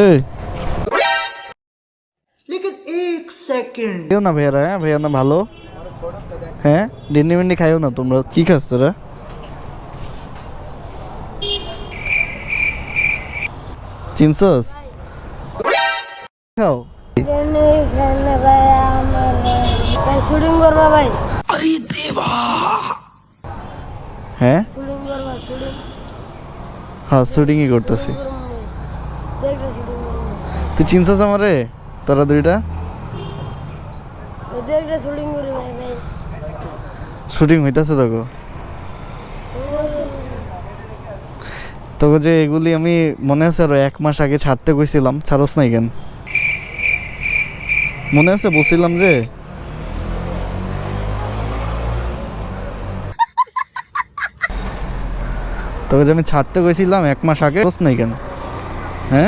এই लेकिन एक सेकंड খাইও না ভাইয়ারা, হ্যাঁ ভাইয়া না ভালো, হ্যাঁ ডিন্ডি মিন্ডি খাইও না তোমরা। কি খাস তোরা? চিনছস? খাও। শুটিং করবা ভাই? হ্যাঁ শুটিং করবা? শুটিং হ্যাঁ শুটিংই করতেছি। দেখবে শুটিং করবা? তুই চিনছস আমারে? তোরা দুইটা দেখবে শুটিং করবে ভাই ভাই। শুটিং হইতাছে তোকে? তোকে যে এগুলি আমি মনে আছে আরো 1 মাস আগে ছাড়তে কইছিলাম, ছাড়স নাই কেন? মনে আছে বলছিলাম যে তোকে যে আমি ছাড়তে কইছিলাম 1 মাস আগে, ছাড়স নাই কেন?